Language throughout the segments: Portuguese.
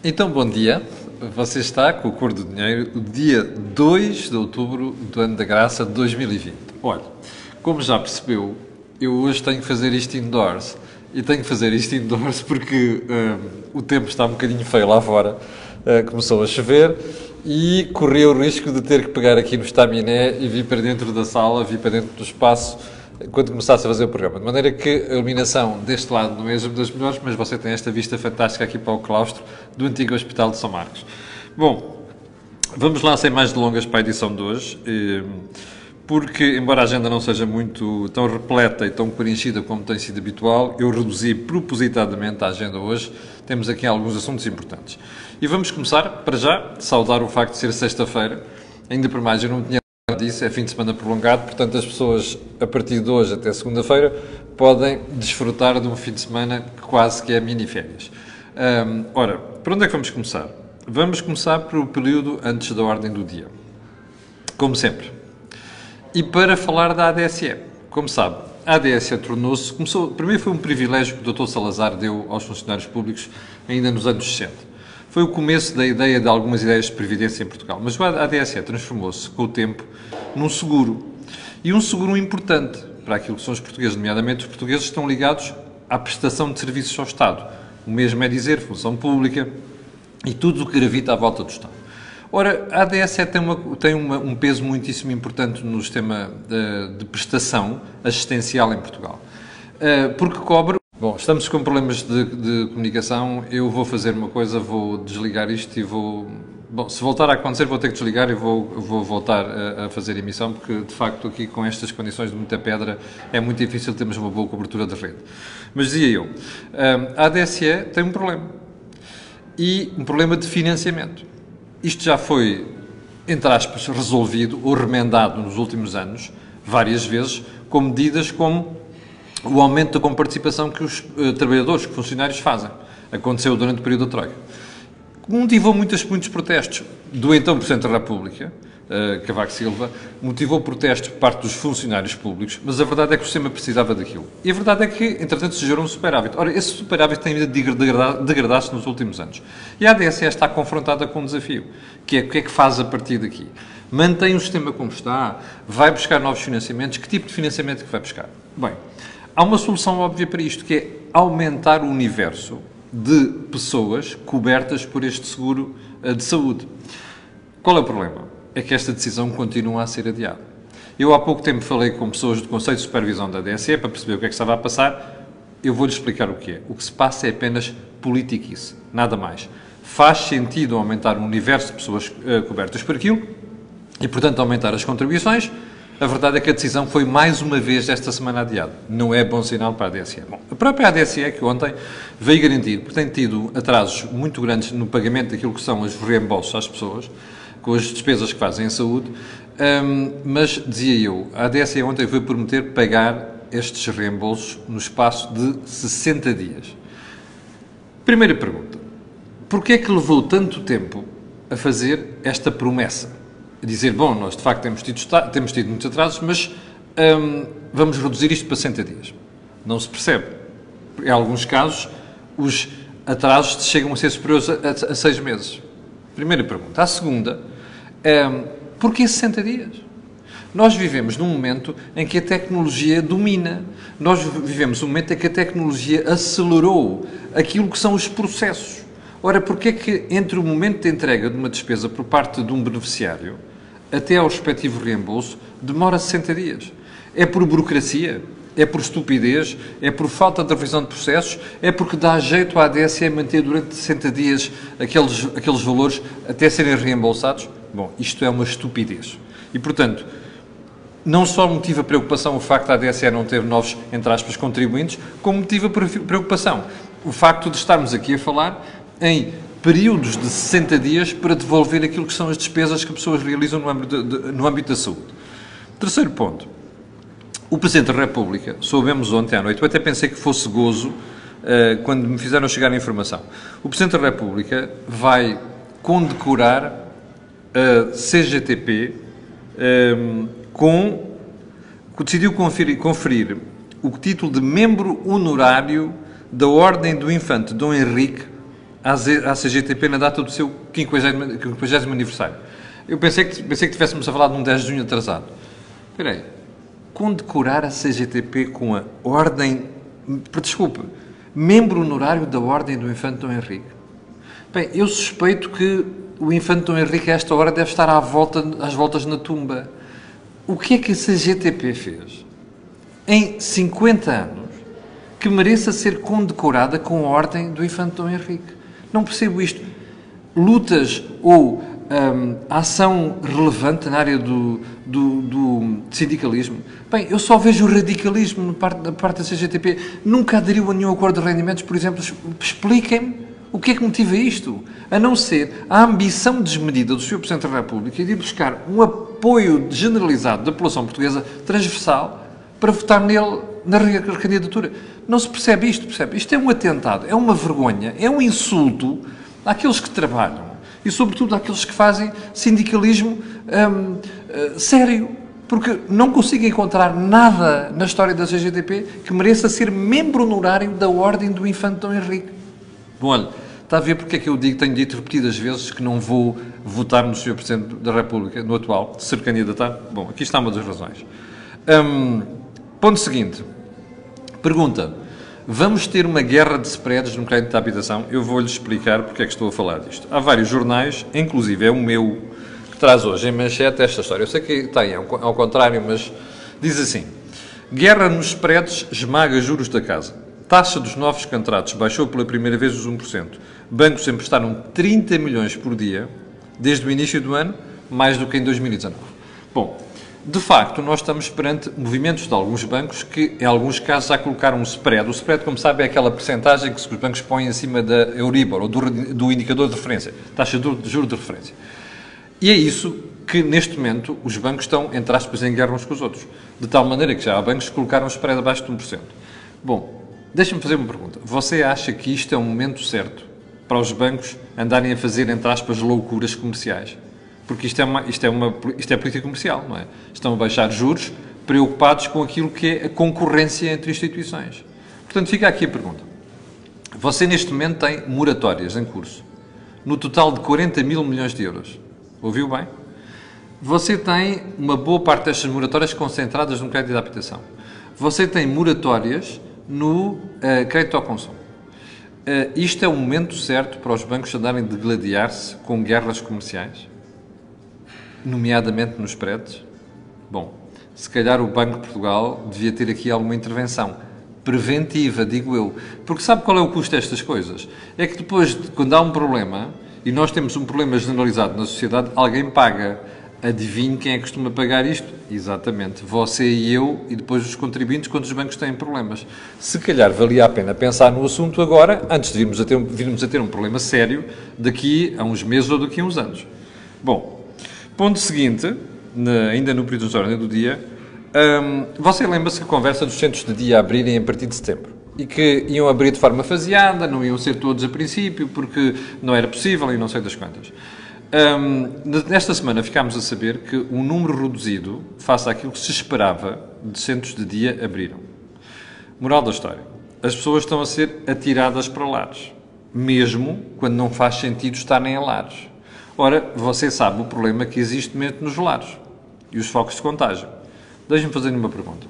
Então, bom dia. Você está com o Cor do Dinheiro, o dia 2 de outubro do ano da graça de 2020. Olha, como já percebeu, eu hoje tenho que fazer isto indoors. E tenho que fazer isto indoors porque o tempo está um bocadinho feio lá fora. Começou a chover e corri o risco de ter que pegar aqui no estaminé e vir para dentro da sala, vir para dentro do espaço quando começasse a fazer o programa. De maneira que a iluminação deste lado não é das melhores, mas você tem esta vista fantástica aqui para o claustro do antigo Hospital de São Marcos. Bom, vamos lá sem mais delongas para a edição de hoje, porque, embora a agenda não seja muito tão repleta e tão preenchida como tem sido habitual, eu reduzi propositadamente a agenda hoje. Temos aqui alguns assuntos importantes. E vamos começar, para já, saudar o facto de ser sexta-feira. Ainda por mais, eu não tinha disso, é fim de semana prolongado, portanto as pessoas a partir de hoje até segunda-feira podem desfrutar de um fim de semana que quase que é mini-férias. Ora, por onde é que vamos começar? Vamos começar pelo período antes da ordem do dia, como sempre. E para falar da ADSE, como sabe, a ADSE tornou-se, primeiro foi um privilégio que o Dr. Salazar deu aos funcionários públicos ainda nos anos 60. Foi o começo da ideia de algumas ideias de previdência em Portugal. Mas a ADSE transformou-se, com o tempo, num seguro. E um seguro importante para aquilo que são os portugueses, nomeadamente os portugueses estão ligados à prestação de serviços ao Estado. O mesmo é dizer função pública e tudo o que gravita à volta do Estado. Ora, a ADSE tem um peso muitíssimo importante no sistema de prestação assistencial em Portugal. Porque cobre... Bom, estamos com problemas de comunicação. Eu vou fazer uma coisa, vou desligar isto e vou... Bom, se voltar a acontecer, vou ter que desligar e vou voltar a fazer emissão, porque, de facto, aqui com estas condições de muita pedra, é muito difícil termos uma boa cobertura de rede. Mas dizia eu, a ADSE tem um problema. E um problema de financiamento. Isto já foi, entre aspas, resolvido ou remendado nos últimos anos, várias vezes, com medidas como o aumento da comparticipação que os trabalhadores, que funcionários fazem. Aconteceu durante o período da Troika. Motivou muitos protestos do então Presidente da República, Cavaco Silva, motivou protestos por parte dos funcionários públicos, mas a verdade é que o sistema precisava daquilo. E a verdade é que, entretanto, se gerou um superávit. Ora, esse superávit tem vindo a degradar-se nos últimos anos. E a ADSE está confrontada com um desafio, que é o que é que faz a partir daqui? Mantém o sistema como está? Vai buscar novos financiamentos? Que tipo de financiamento é que vai buscar? Bem, há uma solução óbvia para isto, que é aumentar o universo de pessoas cobertas por este seguro de saúde. Qual é o problema? É que esta decisão continua a ser adiada. Eu há pouco tempo falei com pessoas do Conselho de Supervisão da ADSE para perceber o que é que estava a passar. Eu vou-lhes explicar o que é. O que se passa é apenas politiquice, nada mais. Faz sentido aumentar o universo de pessoas cobertas por aquilo e, portanto, aumentar as contribuições. A verdade é que a decisão foi mais uma vez esta semana adiada. Não é bom sinal para a ADSE. Bom, a própria ADSE, que ontem veio garantir, porque tem tido atrasos muito grandes no pagamento daquilo que são os reembolsos às pessoas, com as despesas que fazem em saúde, mas, dizia eu, a ADSE ontem foi prometer pagar estes reembolsos no espaço de 60 dias. Primeira pergunta. Porquê é que levou tanto tempo a fazer esta promessa? A dizer, bom, nós de facto temos tido muitos atrasos, mas vamos reduzir isto para 60 dias. Não se percebe. Em alguns casos, os atrasos chegam a ser superiores a 6 meses. Primeira pergunta. A segunda, porquê 60 dias? Nós vivemos num momento em que a tecnologia domina. Nós vivemos num momento em que a tecnologia acelerou aquilo que são os processos. Ora, porquê é que entre o momento de entrega de uma despesa por parte de um beneficiário até ao respectivo reembolso demora 60 dias? É por burocracia? É por estupidez? É por falta de revisão de processos? É porque dá jeito à ADSE manter durante 60 dias aqueles valores até serem reembolsados? Bom, isto é uma estupidez. E, portanto, não só motiva preocupação o facto da ADSE não ter novos, entre aspas, contribuintes, como motiva preocupação o facto de estarmos aqui a falar em períodos de 60 dias para devolver aquilo que são as despesas que as pessoas realizam no âmbito da saúde. Terceiro ponto. O Presidente da República, soubemos ontem à noite, eu até pensei que fosse gozo quando me fizeram chegar a informação. O Presidente da República vai condecorar a CGTP decidiu conferir o título de membro honorário da Ordem do Infante Dom Henrique à CGTP na data do seu 50º aniversário. Eu pensei que estivéssemos a falar de um 10 de junho atrasado. Espera aí. Condecorar a CGTP com a Ordem... Desculpe. Membro honorário da Ordem do Infante Dom Henrique. Bem, eu suspeito que o Infante Dom Henrique a esta hora deve estar às voltas na tumba. O que é que a CGTP fez em 50 anos que mereça ser condecorada com a Ordem do Infante Dom Henrique? Não percebo isto. Lutas ou ação relevante na área do sindicalismo? Bem, eu só vejo o radicalismo da parte da CGTP. Nunca aderiu a nenhum acordo de rendimentos, por exemplo. Expliquem-me o que é que motiva isto? A não ser a ambição desmedida do Sr. Presidente da República de ir buscar um apoio generalizado da população portuguesa transversal para votar nele na recandidatura. Não se percebe isto, percebe? Isto é um atentado, é uma vergonha, é um insulto àqueles que trabalham e, sobretudo, àqueles que fazem sindicalismo sério. Porque não consigo encontrar nada na história da CGTP que mereça ser membro honorário da Ordem do Infante Dom Henrique. Bom, olha, está a ver porque é que eu tenho dito repetidas vezes que não vou votar no Sr. Presidente da República, no atual, se recandidatar? Bom, aqui está uma das razões. Ponto seguinte. Pergunta. Vamos ter uma guerra de spreads no crédito de habitação? Eu vou-lhe explicar porque é que estou a falar disto. Há vários jornais, inclusive é o meu, que traz hoje em manchete esta história. Eu sei que tem ao contrário, mas diz assim. Guerra nos spreads esmaga juros da casa. Taxa dos novos contratos baixou pela primeira vez os 1%. Bancos emprestaram 30 milhões por dia desde o início do ano, mais do que em 2019. Bom, de facto, nós estamos perante movimentos de alguns bancos que, em alguns casos, já colocaram um spread. O spread, como sabe, é aquela percentagem que os bancos põem acima da Euribor, ou do indicador de referência, taxa de juros de referência. E é isso que, neste momento, os bancos estão, entre aspas, em guerra uns com os outros. De tal maneira que já há bancos que colocaram um spread abaixo de 1%. Bom, deixa-me fazer uma pergunta. Você acha que isto é um momento certo para os bancos andarem a fazer, entre aspas, loucuras comerciais? Porque isto é política comercial, não é? Estão a baixar juros preocupados com aquilo que é a concorrência entre instituições. Portanto, fica aqui a pergunta. Você, neste momento, tem moratórias em curso, no total de 40 mil milhões de euros. Ouviu bem? Você tem uma boa parte destas moratórias concentradas no crédito de habitação. Você tem moratórias no crédito ao consumo. Isto é o momento certo para os bancos andarem de gladiar-se com guerras comerciais? Nomeadamente nos spreads? Bom, se calhar o Banco de Portugal devia ter aqui alguma intervenção preventiva, digo eu. Porque sabe qual é o custo destas coisas? É que depois, quando há um problema, e nós temos um problema generalizado na sociedade, alguém paga. Adivinhe quem é que costuma pagar isto? Exatamente, você e eu, e depois os contribuintes, quando os bancos têm problemas. Se calhar valia a pena pensar no assunto agora, antes de virmos a ter um problema sério, daqui a uns meses ou daqui a uns anos. Bom, ponto seguinte, ainda no período de ordem do dia, você lembra-se que a conversa dos centros de dia abrirem a partir de setembro? E que iam abrir de forma faseada, não iam ser todos a princípio, porque não era possível e não sei das quantas. Nesta semana ficámos a saber que um número reduzido, face àquilo que se esperava, de centros de dia abriram. Moral da história. As pessoas estão a ser atiradas para lares, mesmo quando não faz sentido estarem em lares. Ora, você sabe o problema que existe mesmo nos lares e os focos de contágio. Deixe-me fazer-lhe uma pergunta.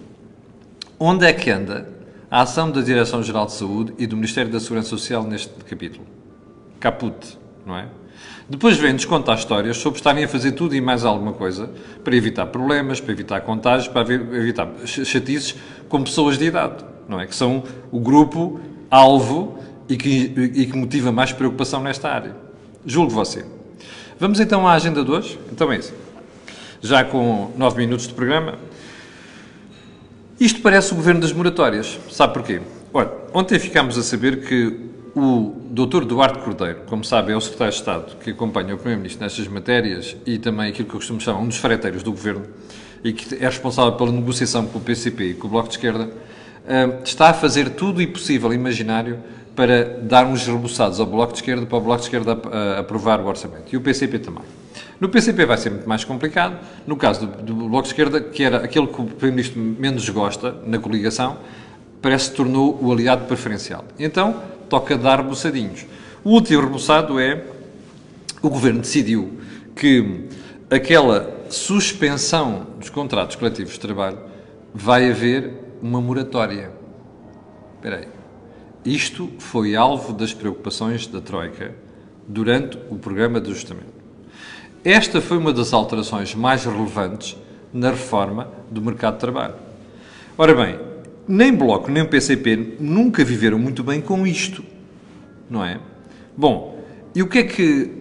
Onde é que anda a ação da Direção-Geral de Saúde e do Ministério da Segurança Social neste capítulo? Caput, não é? Depois vem-nos contar histórias sobre estarem a fazer tudo e mais alguma coisa para evitar problemas, para evitar contágios, para evitar chatices com pessoas de idade, não é? Que são o grupo alvo e que motiva mais preocupação nesta área. Julgo você. Vamos então à agenda de hoje? Então é isso. Já com 9 minutos de programa. Isto parece o governo das moratórias. Sabe porquê? Olha, ontem ficámos a saber que o Dr. Duarte Cordeiro, como sabe, é o Secretário de Estado que acompanha o Primeiro-Ministro nestas matérias e também aquilo que eu costumo chamar um dos freiteiros do Governo e que é responsável pela negociação com o PCP e com o Bloco de Esquerda, está a fazer tudo o possível imaginário para dar uns rebuçados ao Bloco de Esquerda, para o Bloco de Esquerda aprovar o orçamento. E o PCP também. No PCP vai ser muito mais complicado. No caso do Bloco de Esquerda, que era aquele que o Primeiro-Ministro menos gosta na coligação, parece que se tornou o aliado preferencial. Então, toca dar buçadinhos. O último rebuçado é o Governo decidiu que aquela suspensão dos contratos coletivos de trabalho vai haver uma moratória. Espera aí. Isto foi alvo das preocupações da Troika durante o programa de ajustamento. Esta foi uma das alterações mais relevantes na reforma do mercado de trabalho. Ora bem, nem Bloco nem o PCP nunca viveram muito bem com isto, não é? Bom, e o que é que,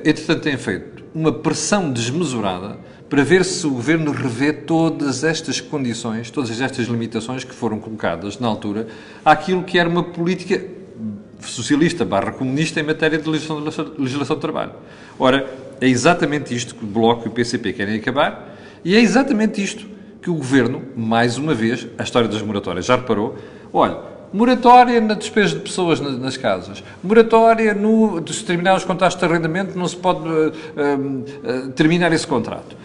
entretanto, tem feito? Uma pressão desmesurada para ver se o Governo revê todas estas condições, todas estas limitações que foram colocadas na altura àquilo que era uma política socialista / comunista em matéria de legislação de trabalho. Ora, é exatamente isto que o Bloco e o PCP querem acabar e é exatamente isto que o Governo, mais uma vez, a história das moratórias já reparou, olha, moratória na despesa de pessoas nas casas, moratória de terminar os contratos de arrendamento, não se pode terminar esse contrato.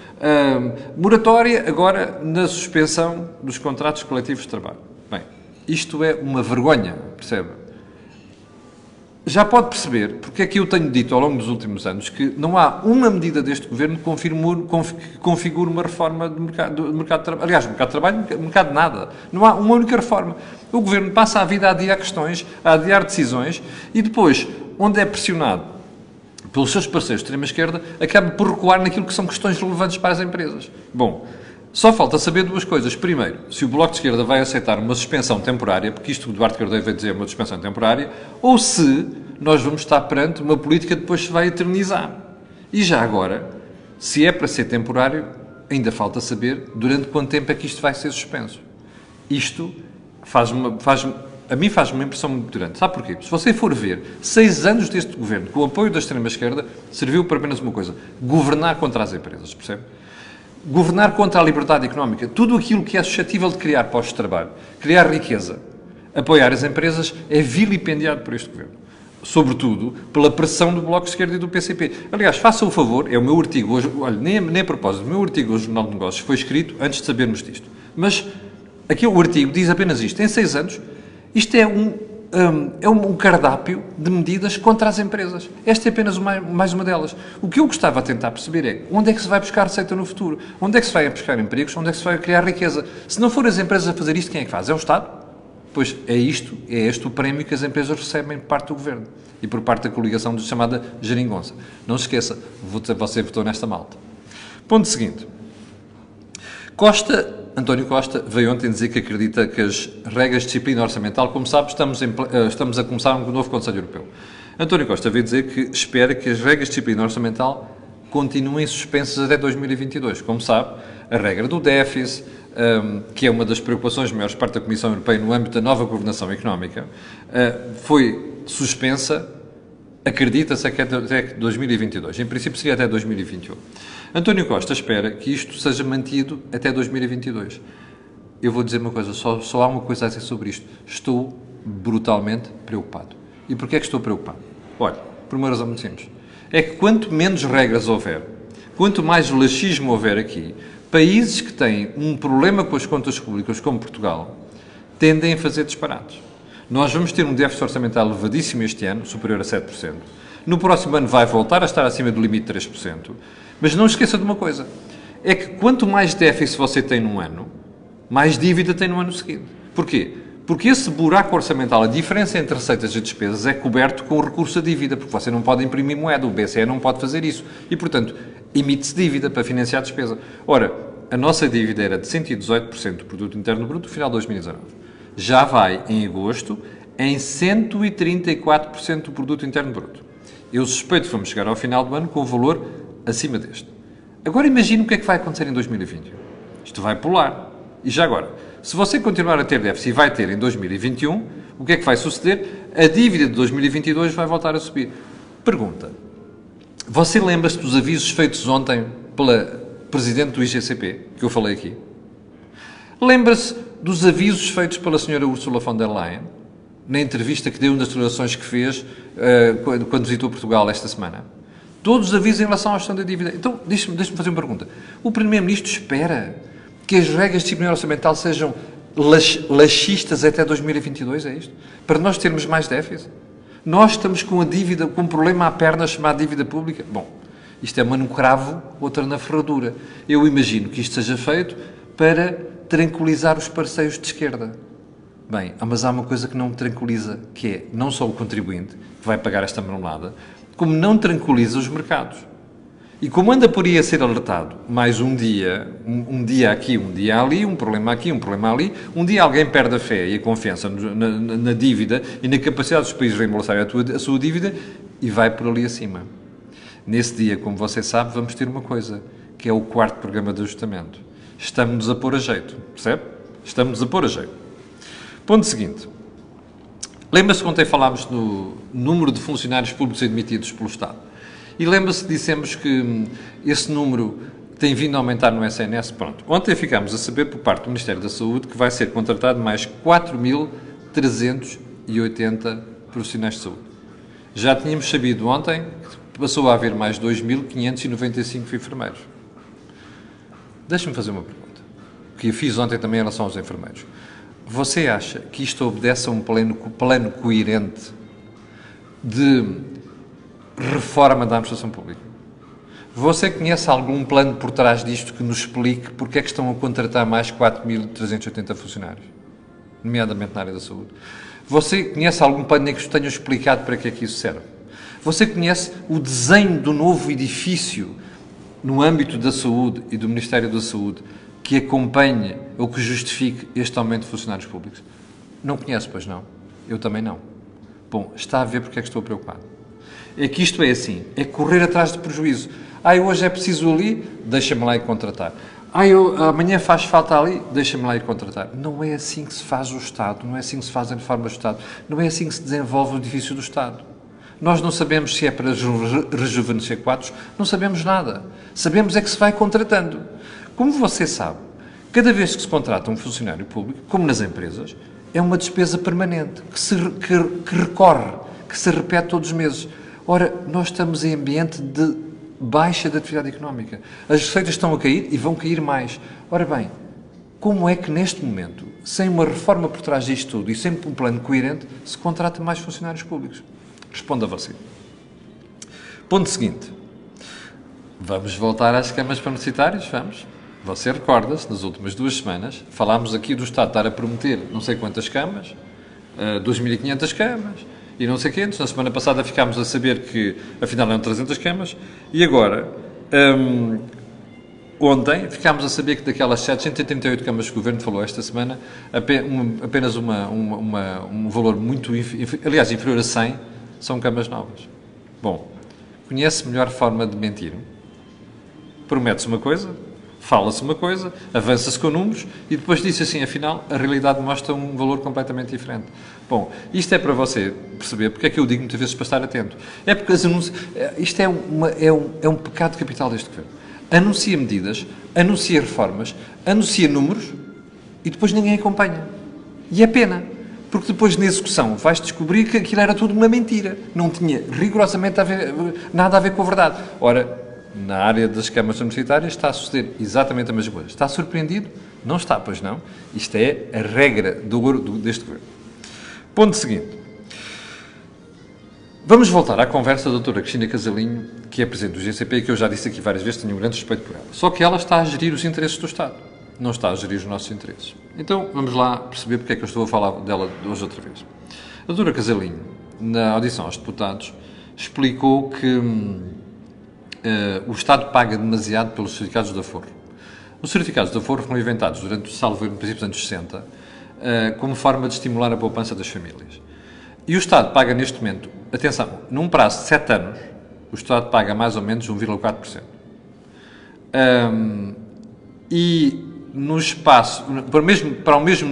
Moratória agora na suspensão dos contratos coletivos de trabalho. Bem, isto é uma vergonha, percebe? Já pode perceber, porque é que eu tenho dito ao longo dos últimos anos que não há uma medida deste Governo que configure uma reforma do mercado de trabalho. Aliás, mercado de trabalho, mercado de nada. Não há uma única reforma. O Governo passa a vida a adiar questões, a adiar decisões e depois, onde é pressionado pelos seus parceiros de extrema-esquerda, acaba por recuar naquilo que são questões relevantes para as empresas. Bom, só falta saber duas coisas. Primeiro, se o Bloco de Esquerda vai aceitar uma suspensão temporária, porque isto que o Duarte Cordeiro vai dizer é uma suspensão temporária, ou se nós vamos estar perante uma política que depois se vai eternizar. E já agora, se é para ser temporário, ainda falta saber durante quanto tempo é que isto vai ser suspenso. Isto a mim faz uma impressão muito grande. Sabe porquê? Se você for ver, 6 anos deste Governo, com o apoio da extrema-esquerda, serviu para apenas uma coisa: governar contra as empresas, percebe? Governar contra a liberdade económica, tudo aquilo que é suscetível de criar postos de trabalho, criar riqueza, apoiar as empresas, é vilipendiado por este Governo. Sobretudo pela pressão do Bloco de Esquerda e do PCP. Aliás, faça o favor, é o meu artigo hoje, olha, nem a propósito, o meu artigo hoje no Jornal de Negócios foi escrito antes de sabermos disto. Mas aqui o artigo diz apenas isto: em 6 anos, isto é um cardápio de medidas contra as empresas. Esta é apenas mais uma delas. O que eu gostava de tentar perceber é onde é que se vai buscar receita no futuro? Onde é que se vai buscar empregos? Onde é que se vai criar riqueza? Se não for as empresas a fazer isto, quem é que faz? É o Estado? Pois é este o prémio que as empresas recebem por parte do Governo e por parte da coligação chamada Geringonça. Não se esqueça, você votou nesta malta. Ponto seguinte. António Costa veio ontem dizer que acredita que as regras de disciplina orçamental, como sabe, estamos a começar um novo Conselho Europeu. António Costa veio dizer que espera que as regras de disciplina orçamental continuem suspensas até 2022. Como sabe, a regra do déficit, que é uma das preocupações de maior parte da Comissão Europeia no âmbito da nova governação económica, foi suspensa, acredita-se, até 2022. Em princípio seria até 2021. António Costa espera que isto seja mantido até 2022. Eu vou dizer uma coisa, só há uma coisa a dizer sobre isto. Estou brutalmente preocupado. E porquê é que estou preocupado? Olha, por uma razão muito simples. É que quanto menos regras houver, quanto mais laxismo houver aqui, países que têm um problema com as contas públicas, como Portugal, tendem a fazer disparates. Nós vamos ter um déficit orçamental elevadíssimo este ano, superior a 7%. No próximo ano vai voltar a estar acima do limite de 3%. Mas não esqueça de uma coisa, é que quanto mais déficit você tem num ano, mais dívida tem no ano seguinte. Porquê? Porque esse buraco orçamental, a diferença entre receitas e despesas, é coberto com o recurso à dívida, porque você não pode imprimir moeda, o BCE não pode fazer isso. E, portanto, emite-se dívida para financiar a despesa. Ora, a nossa dívida era de 118% do produto interno bruto no final de 2019. Já vai, em agosto, em 134% do produto interno bruto. Eu suspeito que vamos chegar ao final do ano com o valor acima deste. Agora imagine o que é que vai acontecer em 2021. Isto vai pular. E já agora, se você continuar a ter déficit e vai ter em 2021, o que é que vai suceder? A dívida de 2022 vai voltar a subir. Pergunta. Você lembra-se dos avisos feitos ontem pela Presidente do IGCP, que eu falei aqui? Lembra-se dos avisos feitos pela Sra. Ursula von der Leyen, na entrevista que deu, nas declarações que fez quando visitou Portugal esta semana? Todos os avisos em relação à gestão da dívida. Então, deixe-me fazer uma pergunta. O Primeiro-Ministro espera que as regras de disciplina orçamental sejam laxistas até 2022, é isto? Para nós termos mais déficit? Nós estamos com a dívida, com um problema à perna chamado dívida pública. Bom, isto é uma no cravo, outra na ferradura. Eu imagino que isto seja feito para tranquilizar os parceiros de esquerda. Bem, mas há uma coisa que não me tranquiliza, que é não só o contribuinte, que vai pagar esta marmelada, como não tranquiliza os mercados. E como anda por aí a ser alertado, mais um dia aqui, um dia ali, um problema aqui, um problema ali, um dia alguém perde a fé e a confiança na dívida e na capacidade dos países de reembolsarem a sua dívida e vai por ali acima. Nesse dia, como você sabe, vamos ter uma coisa, que é o 4º programa de ajustamento. Estamos-nos a pôr a jeito, percebe? Estamos-nos a pôr a jeito. Ponto seguinte. Lembra-se que ontem falámos no número de funcionários públicos admitidos pelo Estado? E lembra-se que dissemos que esse número tem vindo a aumentar no SNS? Pronto. Ontem ficámos a saber, por parte do Ministério da Saúde, que vai ser contratado mais 4.380 profissionais de saúde. Já tínhamos sabido ontem que passou a haver mais 2.595 enfermeiros. Deixe-me fazer uma pergunta, que eu fiz ontem também em relação aos enfermeiros. Você acha que isto obedece a um plano coerente de reforma da administração pública? Você conhece algum plano por trás disto que nos explique porque é que estão a contratar mais 4.380 funcionários, nomeadamente na área da saúde? Você conhece algum plano em que tenha explicado para que é que isso serve? Você conhece o desenho do novo edifício no âmbito da saúde e do Ministério da Saúde que acompanhe ou que justifique este aumento de funcionários públicos? Não conhece, pois não? Eu também não. Bom, está a ver porque é que estou preocupado. É que isto é assim, é correr atrás de prejuízo. Hoje é preciso ali, deixa-me lá ir contratar. Amanhã faz falta ali, deixa-me lá ir contratar. Não é assim que se faz o Estado, não é assim que se faz a reforma do Estado, não é assim que se desenvolve o edifício do Estado. Nós não sabemos se é para rejuvenescer quadros, não sabemos nada. Sabemos é que se vai contratando. Como você sabe, cada vez que se contrata um funcionário público, como nas empresas, é uma despesa permanente, que recorre, que se repete todos os meses. Ora, nós estamos em ambiente de baixa da atividade económica. As receitas estão a cair e vão cair mais. Ora bem, como é que neste momento, sem uma reforma por trás disto tudo e sem um plano coerente, se contrata mais funcionários públicos? Responda você. Ponto seguinte. Vamos voltar às camas publicitárias? Vamos. Você recorda-se, nas últimas 2 semanas, falámos aqui do Estado estar a prometer não sei quantas camas, 2.500 camas, e não sei quantos. Na semana passada ficámos a saber que, afinal, eram 300 camas, e agora, ontem, ficámos a saber que daquelas 738 camas que o Governo falou esta semana, apenas um valor muito, aliás, inferior a 100, são camas novas. Bom, conhece melhor forma de mentir? Promete-se uma coisa, fala-se uma coisa, avança-se com números e depois diz assim, afinal, a realidade mostra um valor completamente diferente. Bom, isto é para você perceber porque é que eu digo muitas vezes para estar atento. É porque as anúncios, isto é um pecado capital deste Governo. Anuncia medidas, anuncia reformas, anuncia números e depois ninguém acompanha. E é pena, porque depois na execução vais descobrir que aquilo era tudo uma mentira. Não tinha rigorosamente nada a ver com a verdade. Ora, na área das câmaras universitárias está a suceder exatamente a mesma coisa. Está surpreendido? Não está, pois não. Isto é a regra do ouro deste Governo. Ponto seguinte. Vamos voltar à conversa da doutora Cristina Casalinho, que é presidente do GCP, e que eu já disse aqui várias vezes, tenho um grande respeito por ela. Só que ela está a gerir os interesses do Estado. Não está a gerir os nossos interesses. Então, vamos lá perceber porque é que eu estou a falar dela hoje outra vez. A doutora Casalinho, na audição aos deputados, explicou que o Estado paga demasiado pelos certificados de aforro. Os certificados de aforro foram inventados durante o salvo no princípio dos anos 60 como forma de estimular a poupança das famílias. E o Estado paga neste momento, atenção, num prazo de 7 anos, o Estado paga mais ou menos 1,4%. E no espaço, para o mesmo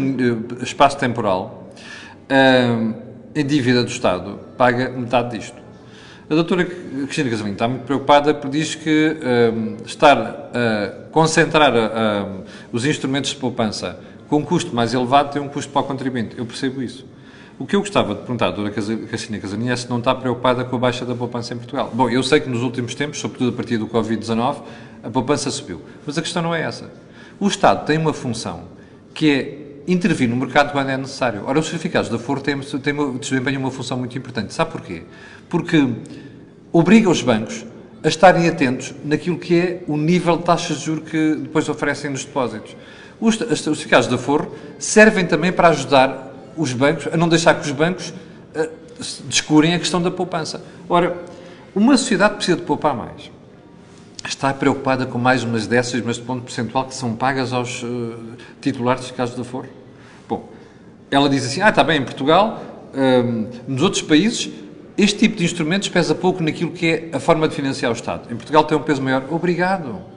espaço temporal, em dívida do Estado, paga metade disto. A doutora Cristina Casalinho está muito preocupada porque diz que estar a concentrar os instrumentos de poupança com um custo mais elevado tem um custo para o contribuinte. Eu percebo isso. O que eu gostava de perguntar à doutora Cristina Casalinho é se não está preocupada com a baixa da poupança em Portugal. Bom, eu sei que nos últimos tempos, sobretudo a partir do Covid-19, a poupança subiu. Mas a questão não é essa. O Estado tem uma função que é intervir no mercado quando é necessário. Ora, os certificados de aforo desempenham uma função muito importante. Sabe porquê? Porque obriga os bancos a estarem atentos naquilo que é o nível de taxas de juros que depois oferecem nos depósitos. Os certificados de aforo servem também para ajudar os bancos a não deixar que os bancos descurem a questão da poupança. Ora, uma sociedade precisa de poupar mais. Está preocupada com mais umas décimas de ponto percentual que são pagas aos titulares de casos de aforo? Bom, ela diz assim, está bem, em Portugal, nos outros países, este tipo de instrumentos pesa pouco naquilo que é a forma de financiar o Estado. Em Portugal tem um peso maior. Obrigado.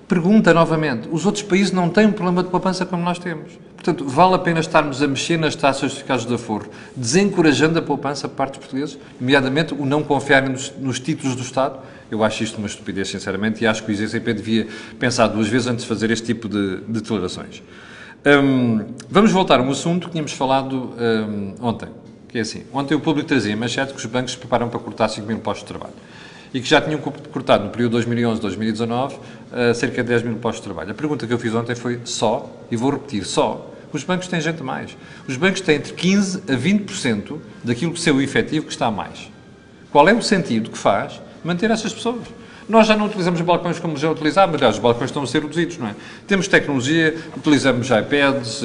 Pergunta novamente, os outros países não têm um problema de poupança como nós temos. Portanto, vale a pena estarmos a mexer nas taxas de casos de aforo, desencorajando a poupança por parte dos portugueses, nomeadamente o não confiarem nos títulos do Estado? Eu acho isto uma estupidez, sinceramente, e acho que o IGCP devia pensar duas vezes antes de fazer este tipo de declarações. Vamos voltar a um assunto que tínhamos falado ontem, que é assim. Ontem o Público trazia manchete que os bancos se preparam para cortar 5 mil postos de trabalho. E que já tinham cortado no período 2011-2019 cerca de 10 mil postos de trabalho. A pergunta que eu fiz ontem foi só, e vou repetir, só, os bancos têm gente a mais. Os bancos têm entre 15% a 20% daquilo que é o efetivo que está a mais. Qual é o sentido que faz manter essas pessoas? Nós já não utilizamos balcões como já utilizávamos, mas os balcões estão a ser reduzidos, não é? Temos tecnologia, utilizamos iPads,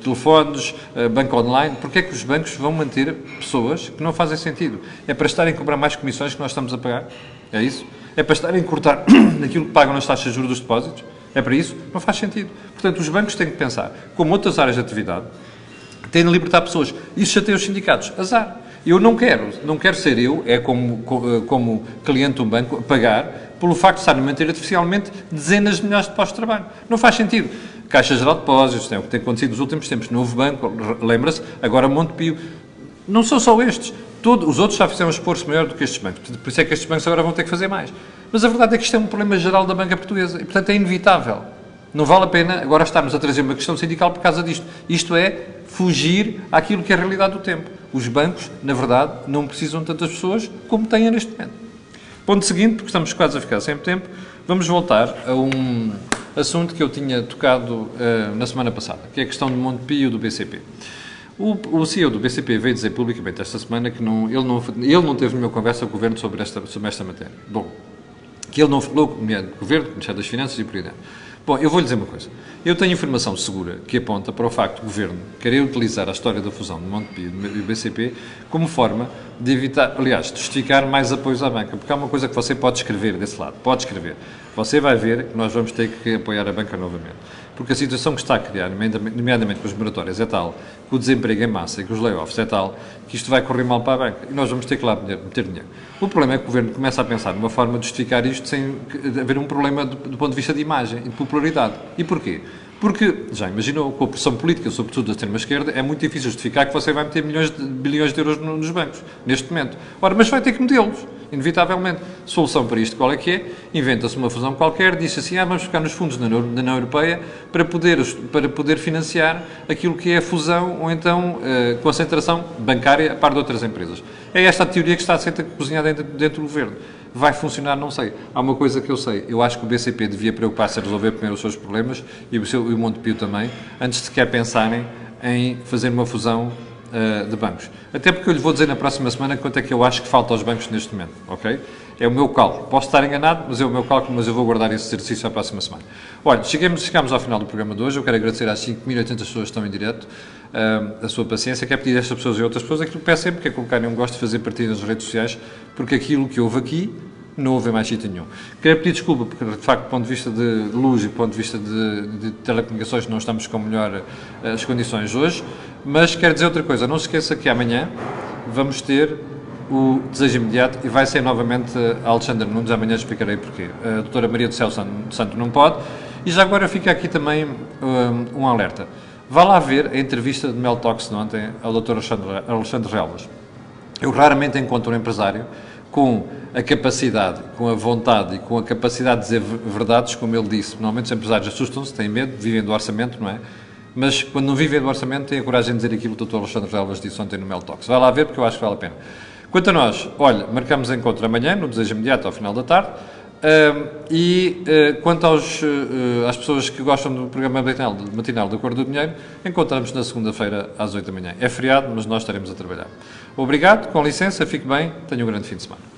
telefones, banco online. Porquê é que os bancos vão manter pessoas que não fazem sentido? É para estarem a cobrar mais comissões que nós estamos a pagar? É isso? É para estarem a cortar naquilo que pagam nas taxas de juros dos depósitos? É para isso? Não faz sentido. Portanto, os bancos têm que pensar, como outras áreas de atividade, têm de libertar pessoas. Isso chateia os sindicatos. Azar. Eu não quero ser eu, como cliente de um banco, a pagar pelo facto de estarem a manter artificialmente dezenas de milhares de postos de trabalho. Não faz sentido. Caixa Geral de Depósitos, é o que tem acontecido nos últimos tempos. Novo Banco, lembra-se, agora Montepio. Não são só estes. Os outros já fizeram um esforço maior do que estes bancos. Por isso é que estes bancos agora vão ter que fazer mais. Mas a verdade é que isto é um problema geral da banca portuguesa e, portanto, é inevitável. Não vale a pena agora estarmos a trazer uma questão sindical por causa disto. Isto é fugir àquilo que é a realidade do tempo. Os bancos, na verdade, não precisam de tantas pessoas como têm neste momento. Ponto seguinte, porque estamos quase a ficar sem tempo, vamos voltar a um assunto que eu tinha tocado na semana passada, que é a questão do Montepio do BCP. O CEO do BCP veio dizer publicamente esta semana que ele não teve nenhuma conversa com o Governo sobre esta matéria. Bom, que ele não falou com o Governo, com o Ministério das Finanças e por aí dentro. Bom, eu vou-lhe dizer uma coisa. Eu tenho informação segura que aponta para o facto do Governo querer utilizar a história da fusão de Montepio e do BCP como forma de evitar, aliás, de justificar mais apoios à banca. Porque há uma coisa que você pode escrever desse lado. Pode escrever. Você vai ver que nós vamos ter que apoiar a banca novamente. Porque a situação que está a criar, nomeadamente com as moratórias, é tal, que o desemprego em massa e com os layoffs é tal, que isto vai correr mal para a banca. E nós vamos ter que lá meter dinheiro. O problema é que o Governo começa a pensar numa forma de justificar isto sem haver um problema do ponto de vista de imagem e de popularidade. E porquê? Porque, já imaginou, com a pressão política, sobretudo da extrema-esquerda, é muito difícil justificar que você vai meter bilhões de euros nos bancos, neste momento. Ora, mas vai ter que metê-los, inevitavelmente. Solução para isto qual é que é? Inventa-se uma fusão qualquer, diz assim, vamos ficar nos fundos da União Europeia para poder financiar aquilo que é a fusão ou então concentração bancária a par de outras empresas. É esta a teoria que está a ser cozinhada dentro do Governo. Vai funcionar? Não sei. Há uma coisa que eu sei. Eu acho que o BCP devia preocupar-se a resolver primeiro os seus problemas e o Montepio também, antes de sequer pensarem em fazer uma fusão de bancos. Até porque eu lhe vou dizer na próxima semana quanto é que eu acho que falta aos bancos neste momento, ok? É o meu cálculo. Posso estar enganado, mas é o meu cálculo, mas eu vou guardar esse exercício à próxima semana. Olha, chegámos ao final do programa de hoje. Eu quero agradecer às 5.800 pessoas que estão em direto a sua paciência. Quero pedir a estas pessoas e a outras pessoas aquilo que peço sempre, que é colocarem um gosto de fazer partidas nas redes sociais, porque aquilo que houve aqui não houve mais sítio nenhum. Quero pedir desculpa, porque de facto, do ponto de vista de luz e do ponto de vista de telecomunicações, não estamos com melhor as condições hoje, mas quero dizer outra coisa, não se esqueça que amanhã vamos ter o Desejo Imediato e vai ser novamente a Alexandra Nunes, amanhã explicarei porquê. A doutora Maria do Céu Santo não pode, e já agora fica aqui também um alerta. Vá lá ver a entrevista de Mel Talks de ontem ao Dr. Alexandre Relvas. Eu raramente encontro um empresário com a capacidade, com a vontade e com a capacidade de dizer verdades, como ele disse. Normalmente os empresários assustam-se, têm medo, vivem do orçamento, não é? Mas quando não vivem do orçamento têm a coragem de dizer aquilo que o Dr. Alexandre Relvas disse ontem no Mel Talks. Vai lá ver porque eu acho que vale a pena. Quanto a nós, olha, marcamos encontro amanhã, no Desejo Imediato, ao final da tarde. Quanto às pessoas que gostam do programa matinal do Cor do Dinheiro, encontramos na segunda-feira às 8 da manhã. É feriado, mas nós estaremos a trabalhar. Obrigado, com licença, fique bem, tenha um grande fim de semana.